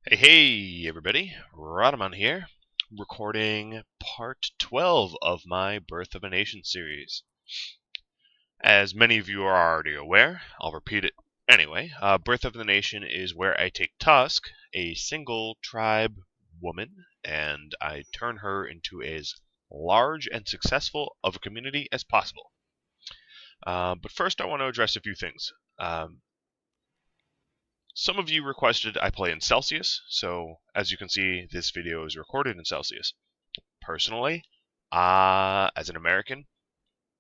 Hey everybody, Rodamon here, recording part 12 of my Birth of a Nation series. As many of you are already aware, I'll repeat it anyway. Birth of the Nation is where I take Tusk, a single tribe woman, and I turn her into as large and successful of a community as possible. But first I want to address a few things. Some of you requested I play in Celsius, so as you can see, this video is recorded in Celsius. Personally, as an American,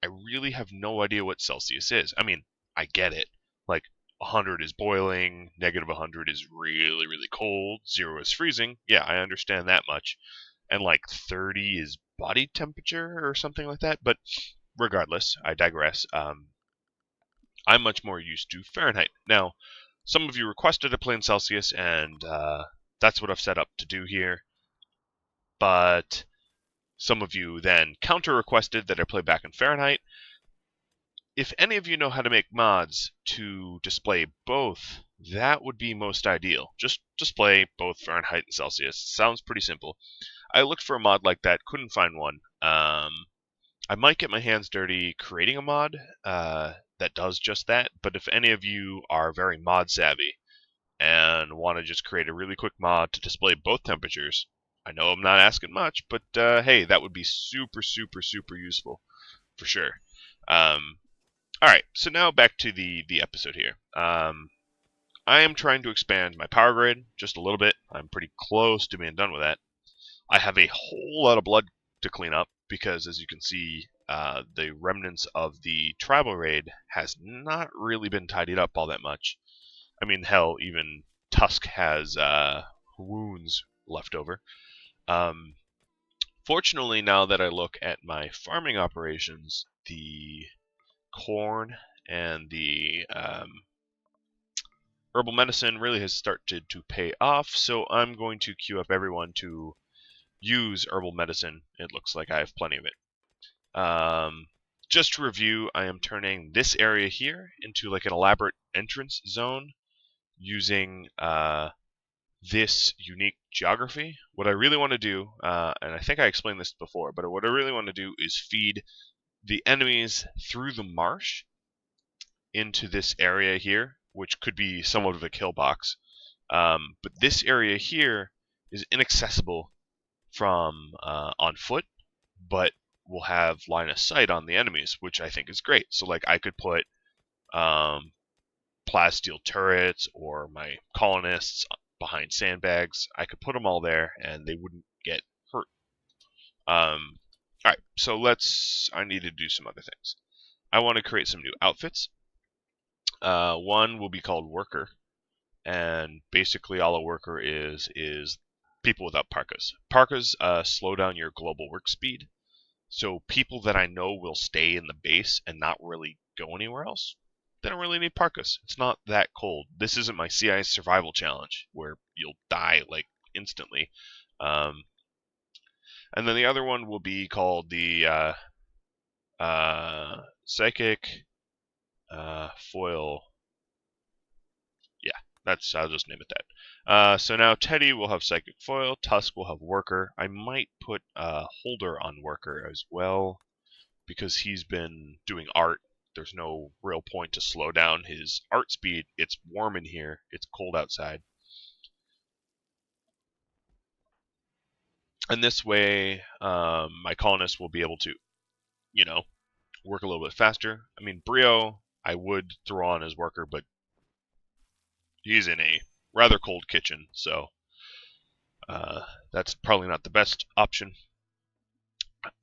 I really have no idea what Celsius is. I mean, I get it. Like, 100 is boiling, negative 100 is really, really cold, 0 is freezing. Yeah, I understand that much. And like 30 is body temperature or something like that. But regardless, I digress. I'm much more used to Fahrenheit. Now, some of you requested a play in Celsius, and that's what I've set up to do here. But some of you then counter-requested that I play back in Fahrenheit. If any of you know how to make mods to display both, that would be most ideal. Just display both Fahrenheit and Celsius. Sounds pretty simple. I looked for a mod like that, couldn't find one. I might get my hands dirty creating a mod that does just that, but if any of you are very mod savvy and want to just create a really quick mod to display both temperatures, I know I'm not asking much, but hey, that would be super, super, super useful for sure. Alright, so now back to the episode here. I am trying to expand my power grid just a little bit. I'm pretty close to being done with that. I have a whole lot of blood to clean up because, as you can see, the remnants of the tribal raid has not really been tidied up all that much. I mean, hell, even Tusk has wounds left over. Fortunately, now that I look at my farming operations, the corn and the herbal medicine really has started to pay off, so I'm going to queue up everyone to use herbal medicine. It looks like I have plenty of it. Just to review, I am turning this area here into like an elaborate entrance zone using this unique geography. What I really want to do, and I think I explained this before, but what I really want to do is feed the enemies through the marsh into this area here, which could be somewhat of a kill box. But this area here is inaccessible from on foot, but will have line of sight on the enemies, which I think is great. So like I could put plasteel turrets or my colonists behind sandbags. I could put them all there and they wouldn't get hurt. Alright, so I need to do some other things. I want to create some new outfits. One will be called Worker, and basically all a worker is people without parkas. Parkas slow down your global work speed, so people that I know will stay in the base and not really go anywhere else, they don't really need parkas. It's not that cold. This isn't my CI survival challenge where you'll die like instantly. And then the other one will be called the psychic foil. Yeah, I'll just name it that. So now Teddy will have Psychic Foil, Tusk will have Worker. I might put Holder on Worker as well, because he's been doing art. There's no real point to slow down his art speed. It's warm in here, it's cold outside. And this way, my colonists will be able to, work a little bit faster. I mean, Brio, I would throw on as Worker, but he's in a rather cold kitchen, so that's probably not the best option.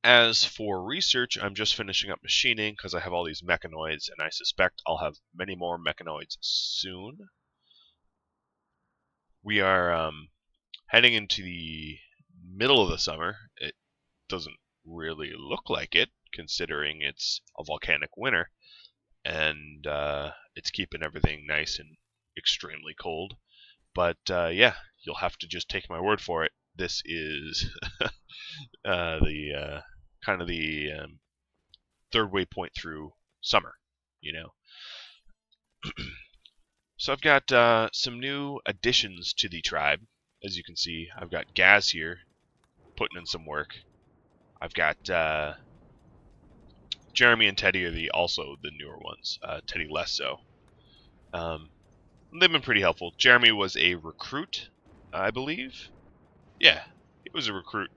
As for research, I'm just finishing up machining because I have all these mechanoids, and I suspect I'll have many more mechanoids soon. We are heading into the middle of the summer. It doesn't really look like it, considering it's a volcanic winter, and it's keeping everything nice and extremely cold. But yeah, you'll have to just take my word for it. This is the kind of the third waypoint through summer, So I've got some new additions to the tribe. as you can see, I've got Gaz here, putting in some work. I've got Jeremy and Teddy are also the newer ones. Teddy less so. They've been pretty helpful. Jeremy was a recruit, I believe. Yeah, he was a recruit.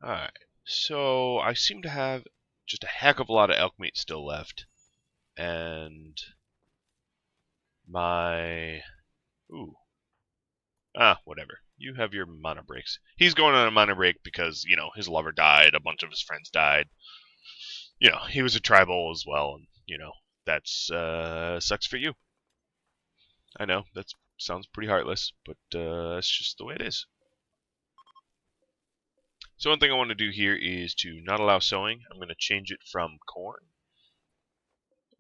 Alright, so I seem to have just a heck of a lot of elk meat still left. And my... Ooh. Whatever. You have your mana breaks. He's going on a mana break because, you know, his lover died, a bunch of his friends died. You know, he was a tribal as well, and, you know, that's, sucks for you. I know, that sounds pretty heartless, but, that's just the way it is. So one thing I want to do here is to not allow sowing. I'm going to change it from corn.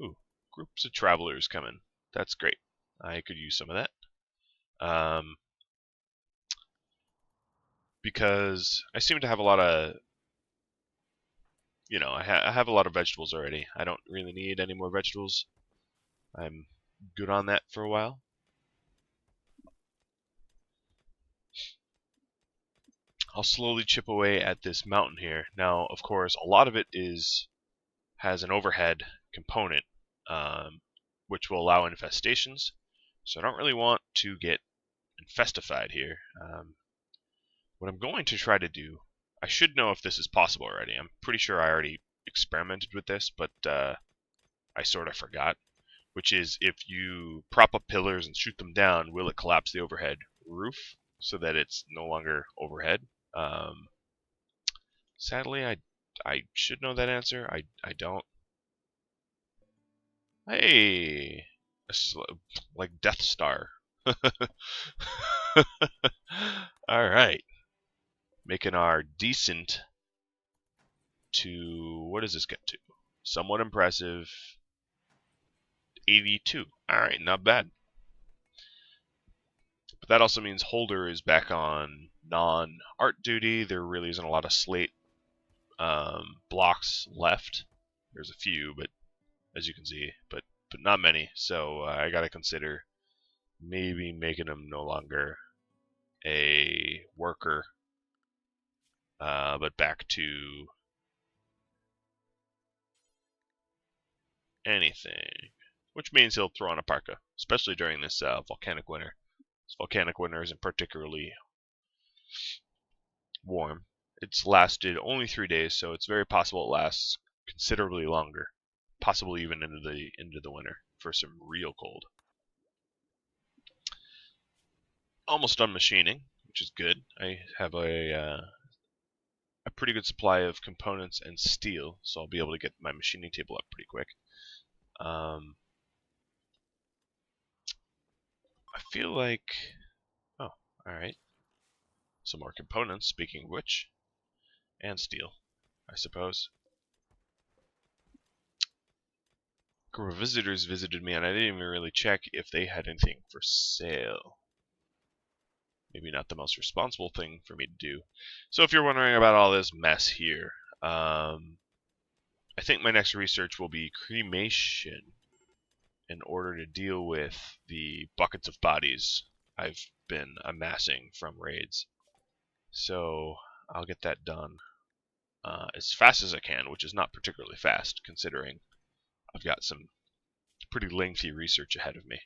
Ooh, groups of travelers coming. That's great. I could use some of that. Because I seem to have a lot of, you know, I have a lot of vegetables already. I don't really need any more vegetables. I'm good on that for a while. I'll slowly chip away at this mountain here. Now, of course, a lot of it has an overhead component, which will allow infestations. So I don't really want to get infestified here. What I'm going to try to do, I should know if this is possible already. I'm pretty sure I already experimented with this, but I sort of forgot. Which is, if you prop up pillars and shoot them down, will it collapse the overhead roof so that it's no longer overhead? Sadly, I should know that answer. I don't. Hey, like Death Star. All right, making our decent to, what does this get to? Somewhat impressive. 82. All right, not bad. But that also means Holder is back on non-art duty. There really isn't a lot of slate blocks left. There's a few, but as you can see, but not many. So I gotta consider maybe making him no longer a worker, but back to anything. Which means he'll throw on a parka, especially during this volcanic winter. This volcanic winter isn't particularly warm. It's lasted only 3 days, so it's very possible it lasts considerably longer, possibly even into the winter for some real cold. Almost done machining, which is good. I have a pretty good supply of components and steel, so I'll be able to get my machining table up pretty quick. I feel like, oh, all right, some more components. Speaking of which, and steel, I suppose. A group of visitors visited me, and I didn't even really check if they had anything for sale. Maybe not the most responsible thing for me to do. So if you're wondering about all this mess here, I think my next research will be cremation in order to deal with the buckets of bodies I've been amassing from raids. So I'll get that done as fast as I can, which is not particularly fast considering I've got some pretty lengthy research ahead of me.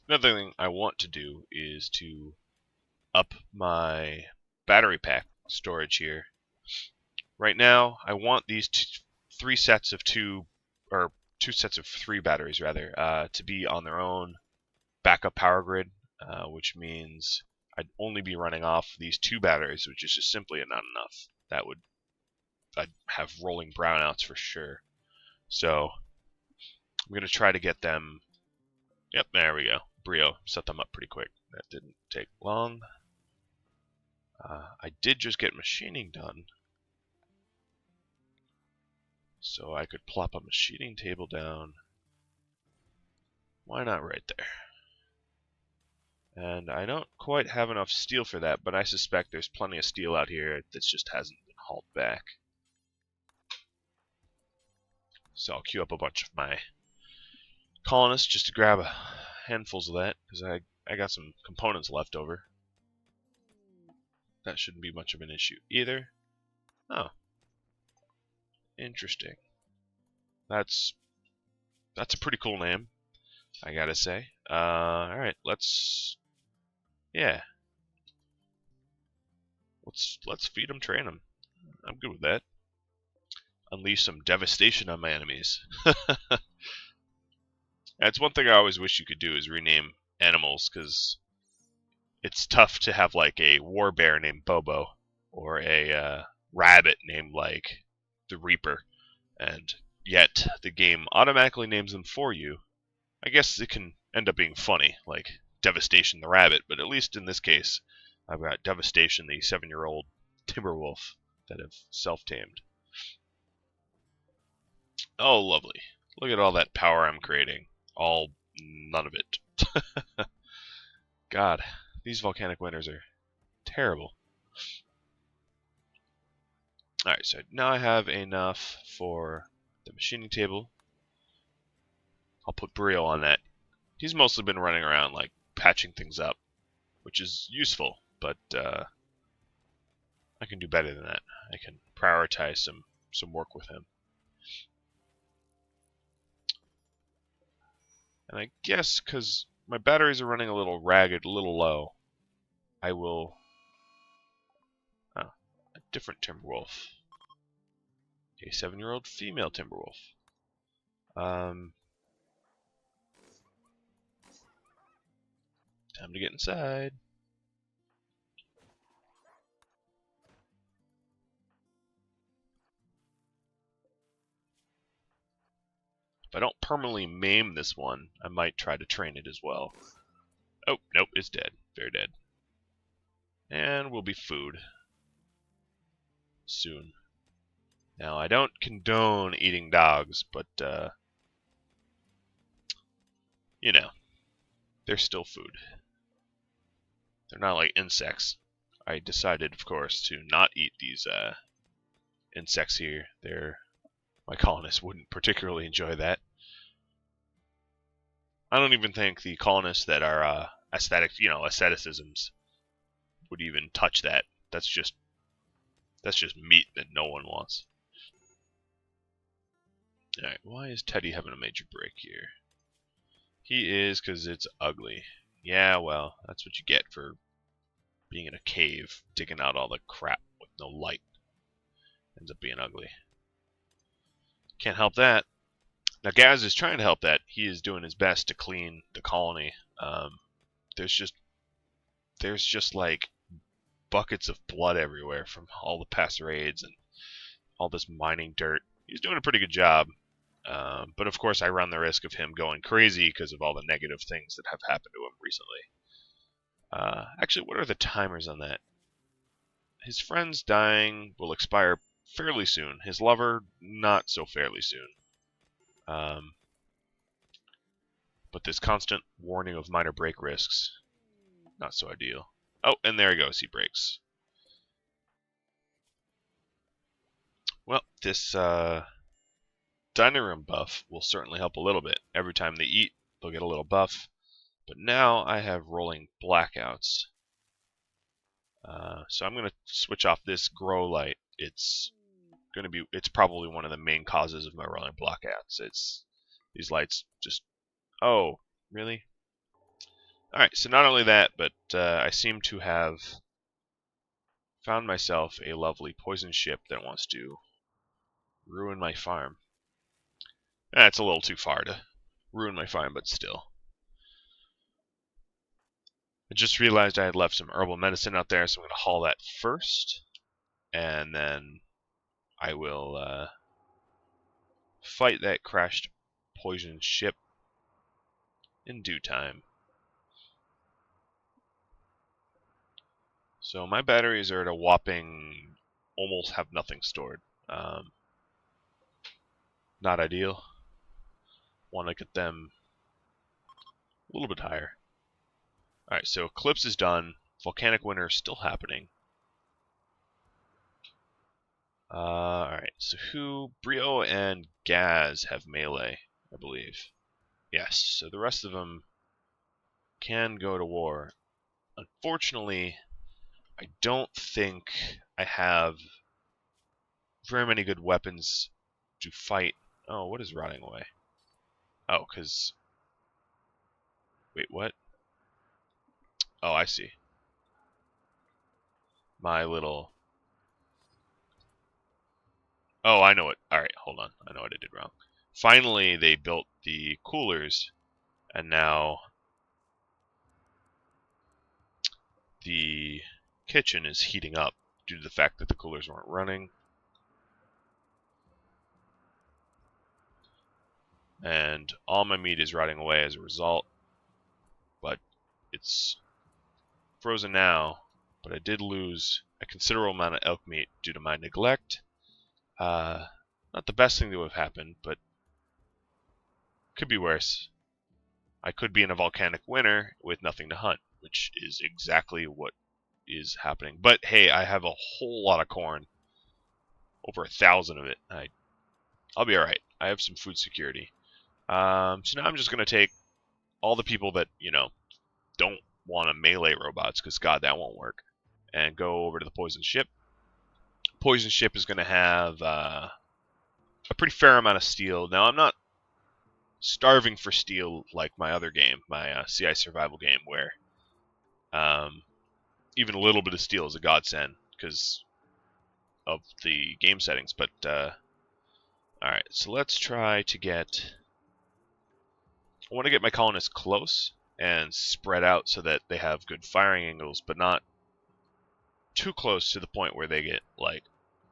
Another thing I want to do is to up my battery pack storage here. Right now, I want these two sets of three batteries rather, to be on their own backup power grid, which means I'd only be running off these 2 batteries, which is just simply not enough. I'd have rolling brownouts for sure. So I'm going to try to get them. Yep, there we go. Brio set them up pretty quick. That didn't take long. I did just get machining done, so I could plop a machining table down. Why not right there? And I don't quite have enough steel for that, but I suspect there's plenty of steel out here that just hasn't been halt back. So I'll queue up a bunch of my colonists just to grab handfuls of that, because I got some components left over. That shouldn't be much of an issue either. Oh. Interesting. That's a pretty cool name, I gotta say. Alright, let's feed them, train them. I'm good with that. Unleash some devastation on my enemies. That's one thing I always wish you could do, is rename animals, because it's tough to have like a war bear named Bobo, or a rabbit named like the Reaper, and yet the game automatically names them for you. I guess it can end up being funny, like Devastation the rabbit, but at least in this case, I've got Devastation, the 7-year-old Timberwolf that have self-tamed. Oh, lovely. Look at all that power I'm creating. None of it. God, these volcanic winters are terrible. Alright, so now I have enough for the machining table. I'll put Boreal on that. He's mostly been running around, like, patching things up, which is useful, but I can do better than that. I can prioritize some work with him. And I guess, because my batteries are running a little ragged, a little low, I will... Oh, a different Timberwolf. A 7-year-old female Timberwolf. Time to get inside. If I don't permanently maim this one, I might try to train it as well. Oh, nope, it's dead. Very dead. And will be food. Soon. Now, I don't condone eating dogs, but, you know, they're still food. They're not like insects. I decided, of course, to not eat these insects here. My colonists wouldn't particularly enjoy that. I don't even think the colonists that are aestheticisms would even touch that. That's just meat that no one wants. Alright, why is Teddy having a major break here? He is because it's ugly. Yeah, well, that's what you get for being in a cave, digging out all the crap with no light. Ends up being ugly. Can't help that. Now Gaz is trying to help that. He is doing his best to clean the colony. There's just like buckets of blood everywhere from all the past raids and all this mining dirt. He's doing a pretty good job. But of course I run the risk of him going crazy because of all the negative things that have happened to him recently. Actually, what are the timers on that? His friend's dying will expire fairly soon. His lover, not so fairly soon. But this constant warning of minor break risks, not so ideal. Oh, and there he goes, he breaks. Well, this dining room buff will certainly help a little bit. Every time they eat, they'll get a little buff. But now I have rolling blackouts. So I'm going to switch off this grow light. It's probably one of the main causes of my rolling blackouts. It's these lights just... Oh, really? Alright, so not only that, but I seem to have found myself a lovely poison ship that wants to ruin my farm. That's a little too far to ruin my farm, but still. I just realized I had left some herbal medicine out there, so I'm going to haul that first. And then I will fight that crashed poison ship in due time. So my batteries are at a whopping almost have nothing stored. Not ideal. Want to get them a little bit higher. Alright, so Eclipse is done. Volcanic Winter is still happening. Alright, so who? Brio and Gaz have melee, I believe. Yes, so the rest of them can go to war. Unfortunately, I don't think I have very many good weapons to fight. Oh, what is rotting away? Oh, because... Wait, what? Oh, I see. My little... Oh, I know it. Alright, hold on. I know what I did wrong. Finally, they built the coolers, and now the kitchen is heating up due to the fact that the coolers weren't running. And all my meat is rotting away as a result. But it's frozen now. But I did lose a considerable amount of elk meat due to my neglect. Not the best thing to have happened, but could be worse. I could be in a volcanic winter with nothing to hunt, which is exactly what is happening. But hey, I have a whole lot of corn. Over 1,000 of it. I'll be alright. I have some food security. So now I'm just going to take all the people that, don't want to melee robots, because god, that won't work, and go over to the poison ship. Poison ship is going to have a pretty fair amount of steel. Now, I'm not starving for steel like my other game, my CI survival game, where even a little bit of steel is a godsend because of the game settings. But, alright, so let's try to get... I want to get my colonists close and spread out so that they have good firing angles, but not too close to the point where they get, like,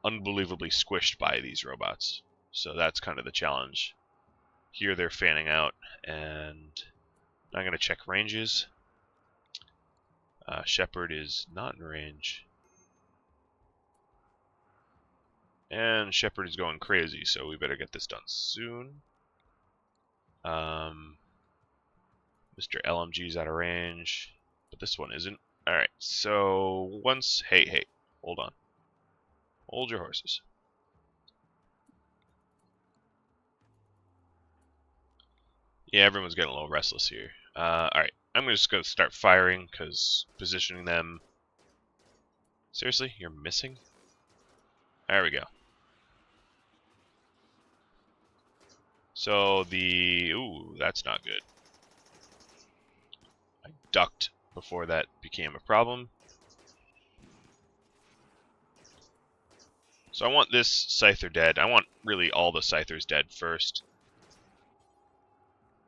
unbelievably squished by these robots. So that's kind of the challenge. Here they're fanning out, and I'm going to check ranges. Shepherd is not in range. And Shepherd is going crazy, so we better get this done soon. Mr. LMG's out of range, but this one isn't. Alright, so once... Hey, hold on. Hold your horses. Yeah, everyone's getting a little restless here. Alright, I'm just going to start firing, because positioning them... Seriously? You're missing? There we go. So the... Ooh, that's not good. I ducked before that became a problem. So I want this Scyther dead. I want really all the Scythers dead first.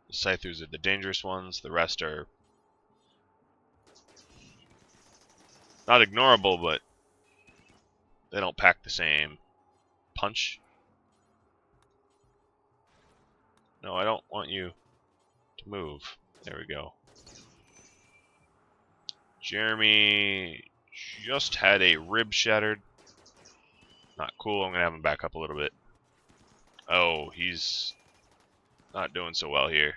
The Scythers are the dangerous ones. The rest are not ignorable, but they don't pack the same punch. No, I don't want you to move. There we go. Jeremy just had a rib shattered. Not cool. I'm going to have him back up a little bit. Oh, he's not doing so well here.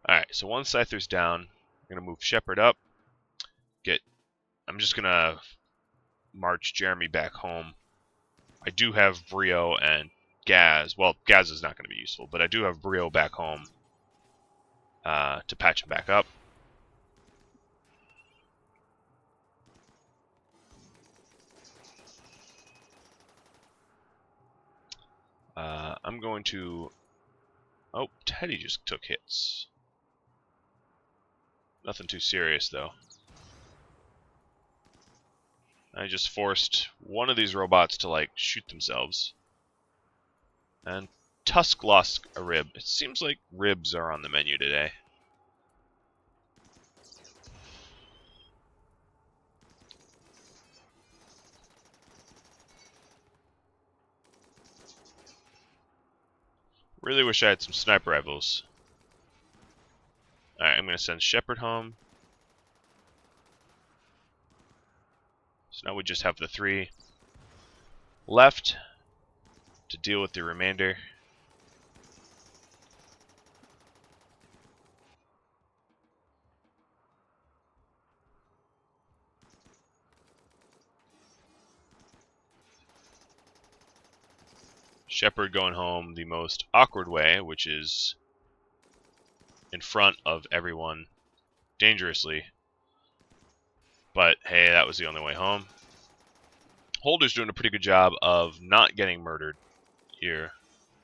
Alright, so one Scyther's down. I'm going to move Shepherd up. I'm just going to march Jeremy back home. I do have Brio and Gaz. Well, Gaz is not going to be useful, but I do have Brio back home to patch him back up. I'm going to... Oh, Teddy just took hits. Nothing too serious, though. I just forced one of these robots to, like, shoot themselves. And Tusk lost a rib. It seems like ribs are on the menu today. Really wish I had some sniper rifles. Alright, I'm going to send Shepherd home. So now we just have the 3 left to deal with the remainder. Shepherd going home the most awkward way, which is in front of everyone dangerously. But hey, that was the only way home. Holder's doing a pretty good job of not getting murdered here.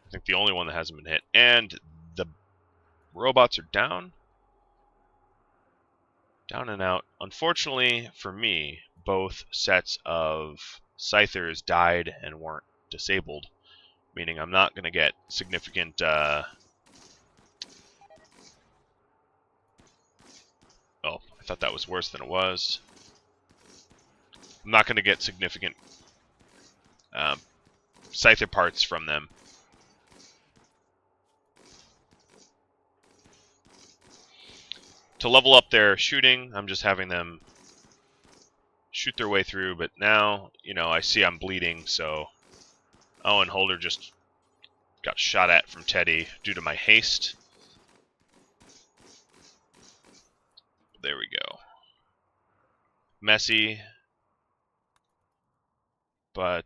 I think the only one that hasn't been hit. And the robots are down. Down and out. Unfortunately for me, both sets of Scythers died and weren't disabled. Meaning I'm not going to get significant... Oh, I thought that was worse than it was. I'm not going to get significant Scyther parts from them. To level up their shooting, I'm just having them shoot their way through, but now, you know, I see I'm bleeding, so... Oh, and Holder just got shot at from Teddy due to my haste. There we go. Messy, but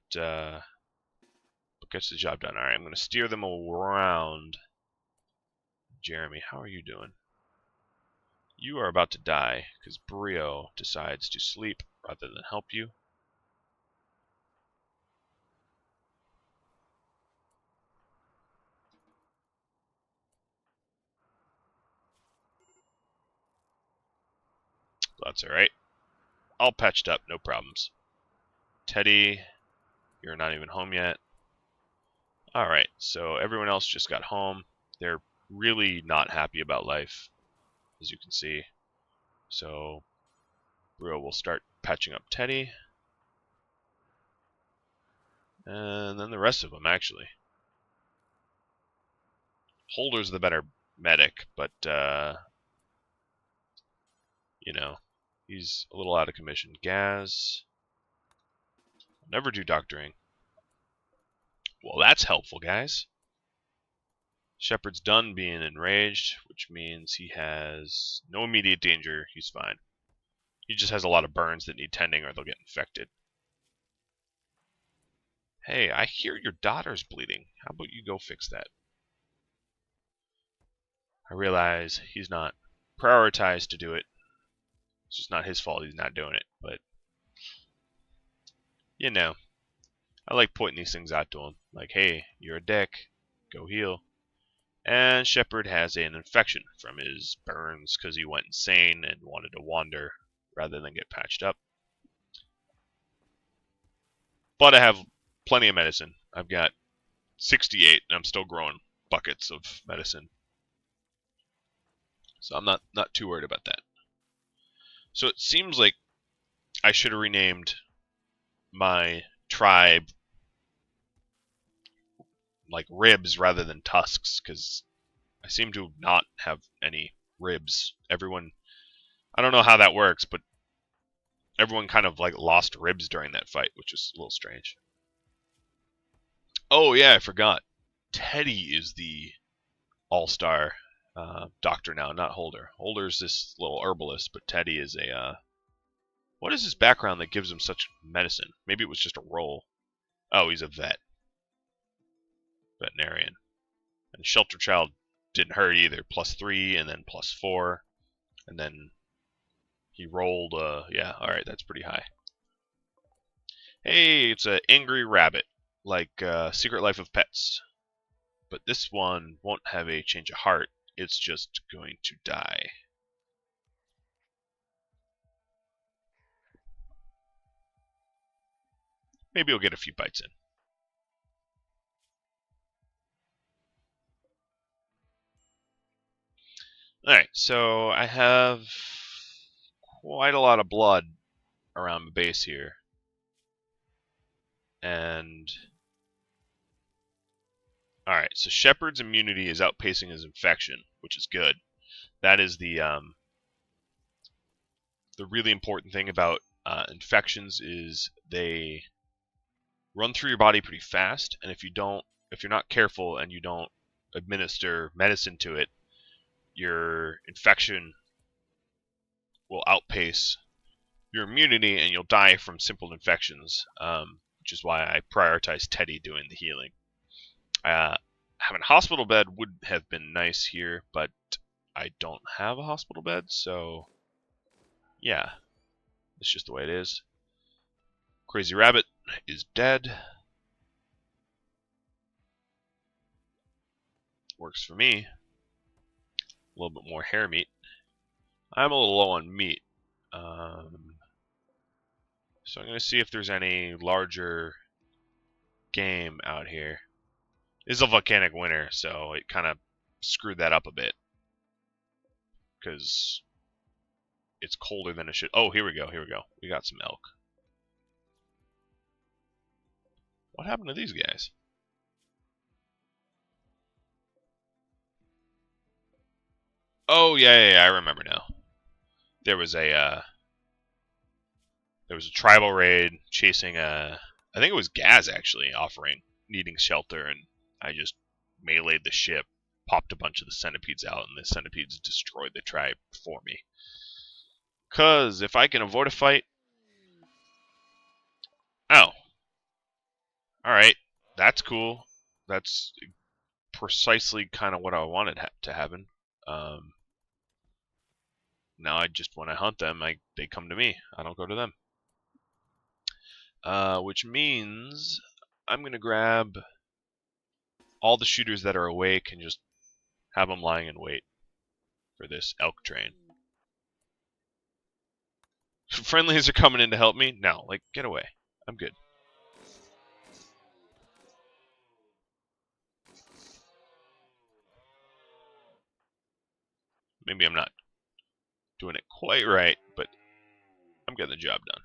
gets the job done. Alright, I'm going to steer them around. Jeremy, how are you doing? You are about to die, because Boreal decides to sleep rather than help you. That's alright. All patched up, no problems. Teddy, you're not even home yet. Alright, so everyone else just got home. They're really not happy about life, as you can see. So, Boreal will start patching up Teddy. And then the rest of them, actually. Holder's the better medic, but, you know, he's a little out of commission. Gaz. Never do doctoring. Well, that's helpful, guys. Shepherd's done being enraged, which means he has no immediate danger. He's fine. He just has a lot of burns that need tending or they'll get infected. Hey, I hear your daughter's bleeding. How about you go fix that? I realize he's not prioritized to do it. It's just not his fault he's not doing it, but you know, I like pointing these things out to him. Like, hey, you're a dick. Go heal. And Shepherd has an infection from his burns because he went insane and wanted to wander rather than get patched up. But I have plenty of medicine. I've got 68 and I'm still growing buckets of medicine. So I'm not too worried about that. So it seems like I should have renamed my tribe like ribs rather than tusks, because I seem to not have any ribs. Everyone, I don't know how that works, but everyone kind of like lost ribs during that fight, which is a little strange. Oh yeah, I forgot. Teddy is the all-star doctor now, not Holder. Holder's this little herbalist, but Teddy is a... what is his background that gives him such medicine? Maybe it was just a role. Oh, he's a vet. Veterinarian. And Shelter Child didn't hurt either. +3 and then +4. And then he rolled, yeah, alright, that's pretty high. Hey, it's an angry rabbit, like Secret Life of Pets. But this one won't have a change of heart. It's just going to die. Maybe you'll get a few bites in. Alright, so I have quite a lot of blood around the base here. And... alright, so Shepherd's immunity is outpacing his infection, which is good. That is the really important thing about infections is they run through your body pretty fast, and if you're not careful and you don't administer medicine to it, your infection will outpace your immunity and you'll die from simple infections, which is why I prioritize Teddy doing the healing. Having a hospital bed would have been nice here, but I don't have a hospital bed, so yeah, it's just the way it is. Crazy Rabbit is dead. Works for me. A little bit more hair meat. I'm a little low on meat. So I'm going to see if there's any larger game out here. This is a volcanic winter, so it kind of screwed that up a bit. Because it's colder than it should. Oh, here we go, here we go. We got some elk. What happened to these guys? Oh, yeah, I remember now. There was a tribal raid chasing a, I think it was Gaz actually, needing shelter, and I just meleeed the ship, popped a bunch of the centipedes out, and the centipedes destroyed the tribe for me. 'Cause if I can avoid a fight... Oh. Alright. That's cool. That's precisely kind of what I wanted to happen. Now when I hunt them, they come to me. I don't go to them. Which means I'm going to grab all the shooters that are awake and just have them lying in wait for this elk train. Friendlies are coming in to help me? No, like, get away. I'm good. Maybe I'm not doing it quite right, but I'm getting the job done.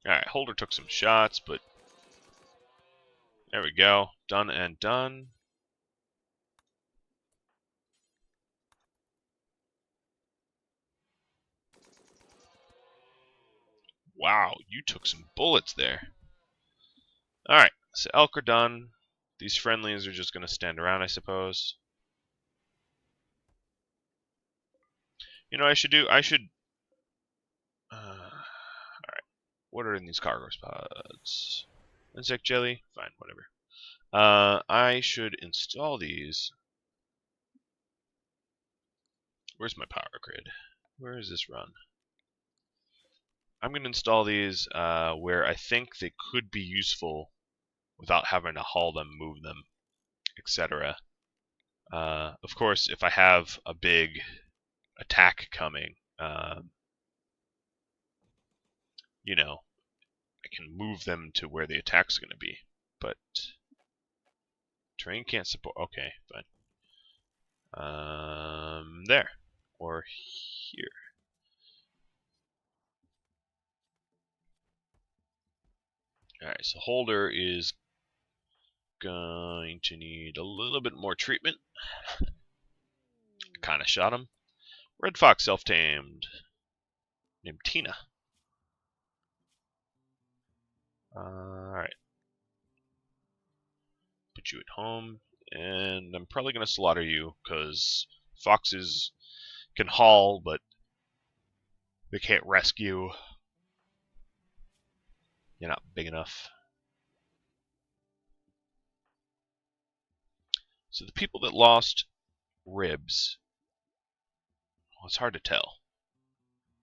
Alright, Holder took some shots, but there we go. Done and done. Wow, you took some bullets there. Alright, so elk are done. These friendlies are just going to stand around, I suppose. You know what I should do? Alright, what are in these cargo pods? Insect jelly? Fine, whatever. I should install these. Where's my power grid? Where is this run? I'm going to install these where I think they could be useful without having to haul them, move them, etc. Of course, if I have a big attack coming, you know, I can move them to where the attack's going to be. But terrain can't support. Okay, fine. There or here. Alright, so Holder is going to need a little bit more treatment. Kind of shot him. Red Fox self-tamed. Named Tina. Alright. Put you at home. And I'm probably going to slaughter you, because foxes can haul, but they can't rescue. You're not big enough. So the people that lost ribs, well, it's hard to tell.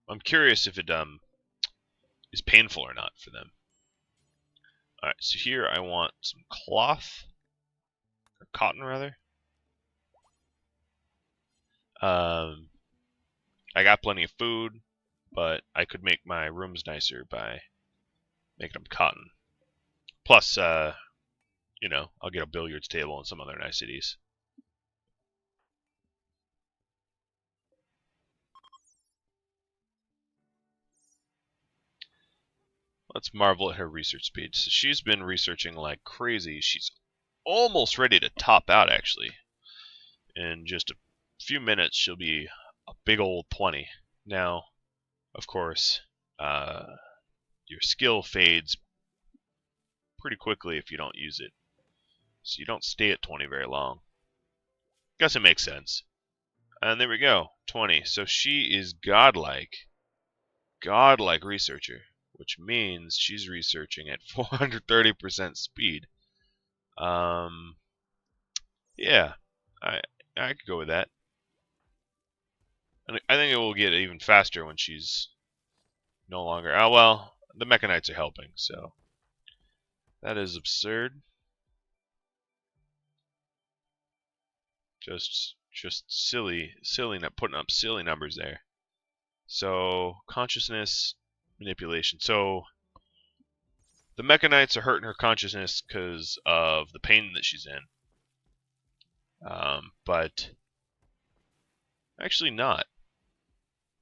I'm curious if it is painful or not for them. Alright, so here I want some cloth, or cotton rather. I got plenty of food, but I could make my rooms nicer by making them cotton. Plus, you know, I'll get a billiards table and some other niceties. Let's marvel at her research speed. So she's been researching like crazy. She's almost ready to top out, actually. In just a few minutes, she'll be a big old 20. Now, of course, your skill fades pretty quickly if you don't use it. So you don't stay at 20 very long. Guess it makes sense. And there we go, 20. So she is godlike. Godlike researcher. which means she's researching at 430% speed. Yeah, I could go with that. And I think it will get even faster when she's no longer. Oh well, the Mechanites are helping, so that is absurd. Just silly, not putting up silly numbers there. So consciousness manipulation. So the Mechanites are hurting her consciousness because of the pain that she's in. But actually not.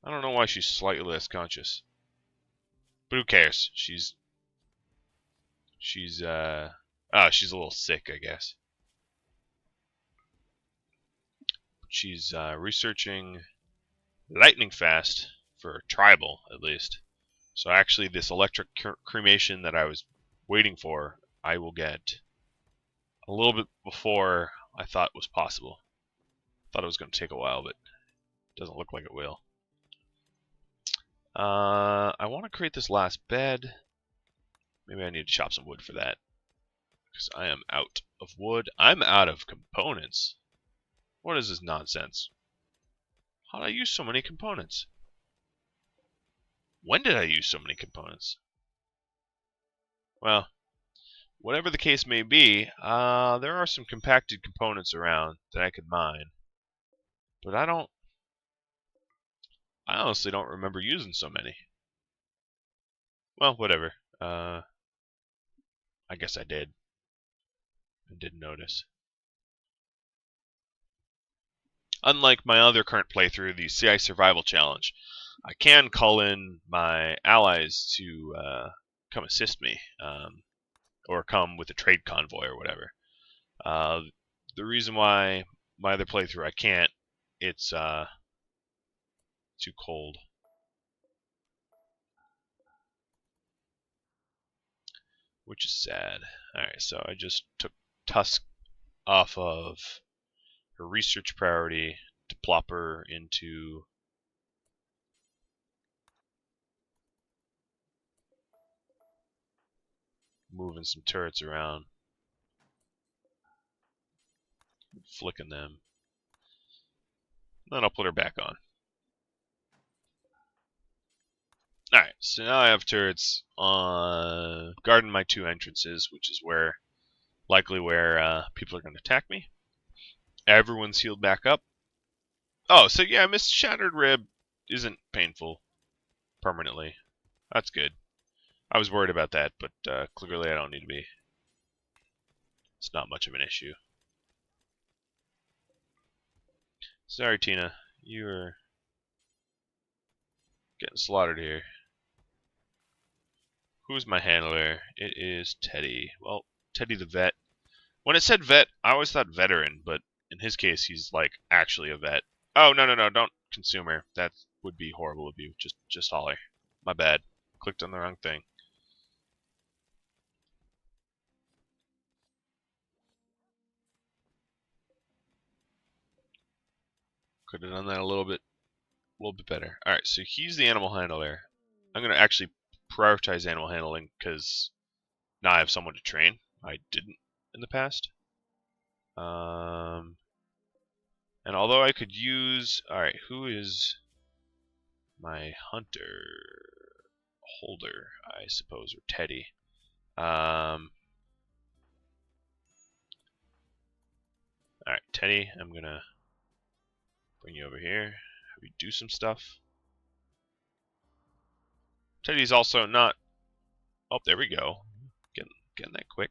I don't know why she's slightly less conscious. But who cares? She's she's a little sick, I guess. She's researching lightning fast for tribal, at least. So actually, this electric cremation that I was waiting for, I will get a little bit before I thought was possible. Thought it was going to take a while, but it doesn't look like it will. I want to create this last bed. Maybe I need to chop some wood for that, because I am out of wood. I'm out of components. What is this nonsense? How did I use so many components? When did I use so many components? Well, whatever the case may be, there are some compacted components around that I could mine. But I honestly don't remember using so many. Well, whatever. I guess I did. I didn't notice. Unlike my other current playthrough, the CI Survival Challenge, I can call in my allies to come assist me, or come with a trade convoy or whatever. The reason why my other playthrough I can't, it's too cold. Which is sad. Alright, so I just took Tusk off of her research priority to plop her into moving some turrets around, flicking them. Then I'll put her back on. Alright, so now I have turrets on guarding my two entrances, which is likely where people are going to attack me. Everyone's healed back up. Oh, so yeah, Miss Shattered Rib isn't painful permanently. That's good. I was worried about that, but clearly I don't need to be. It's not much of an issue. Sorry, Tina. You're getting slaughtered here. Who's my handler? It is Teddy. Well, Teddy the vet. When it said vet, I always thought veteran, but in his case, he's like actually a vet. Oh, no, don't consumer. That would be horrible of you. Just holler. My bad. Clicked on the wrong thing. Could have done that a little bit better. All right, so he's the animal handler. I'm gonna actually prioritize animal handling because now I have someone to train. I didn't in the past. And although I could use, all right, who is my hunter holder? I suppose, or Teddy. All right, Teddy, I'm gonna bring you over here. Have you do some stuff. Teddy's also not. Oh, there we go. Getting that quick.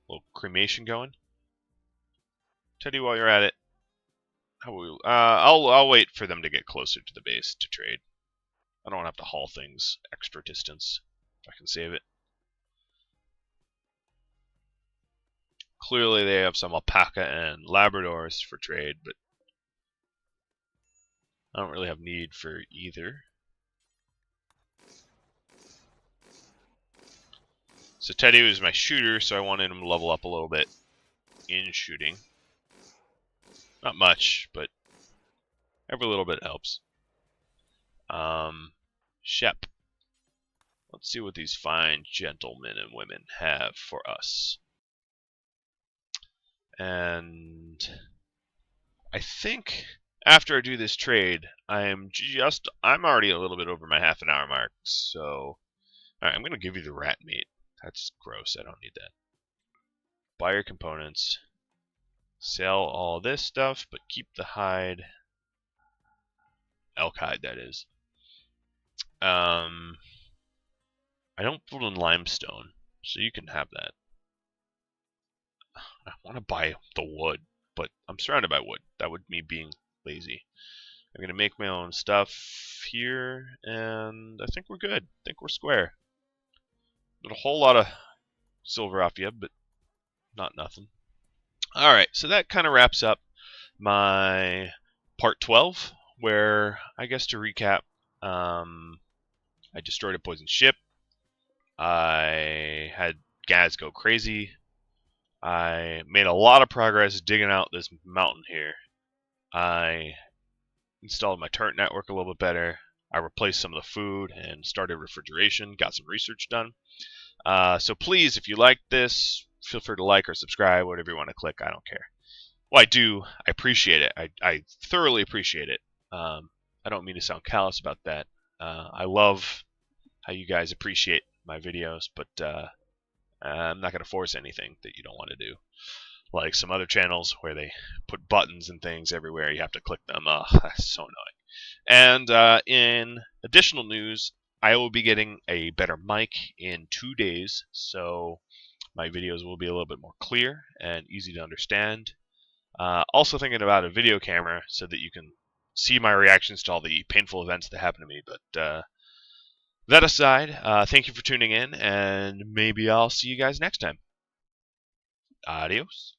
A little cremation going. Teddy, while you're at it, I'll wait for them to get closer to the base to trade. I don't have to haul things extra distance if I can save it. Clearly, they have some alpaca and Labradors for trade, but I don't really have need for either. So Teddy was my shooter, so I wanted him to level up a little bit in shooting. Not much, but every little bit helps. Shep. Let's see what these fine gentlemen and women have for us. And I think after I do this trade, I'm already a little bit over my half an hour mark. So, alright, I'm going to give you the rat meat. That's gross. I don't need that. Buy your components. Sell all this stuff, but keep the hide. Elk hide, that is. I don't build in limestone, so you can have that. I want to buy the wood, but I'm surrounded by wood. That would me being lazy. I'm going to make my own stuff here, and I think we're good. I think we're square. Not a whole lot of silver off yet, but not nothing. Alright, so that kind of wraps up my part 12, where, I guess to recap, I destroyed a poison ship. I had Gaz go crazy. I made a lot of progress digging out this mountain here. I installed my turret network a little bit better. I replaced some of the food and started refrigeration. Got some research done. So please, if you like this, feel free to like or subscribe, whatever you want to click. I don't care. Well, I do. I appreciate it. I thoroughly appreciate it. I don't mean to sound callous about that. I love how you guys appreciate my videos, but I'm not going to force anything that you don't want to do. Like some other channels where they put buttons and things everywhere. You have to click them. That's so annoying. And in additional news, I will be getting a better mic in 2 days, so my videos will be a little bit more clear and easy to understand. Also thinking about a video camera so that you can see my reactions to all the painful events that happen to me. But that aside, thank you for tuning in, and maybe I'll see you guys next time. Adios.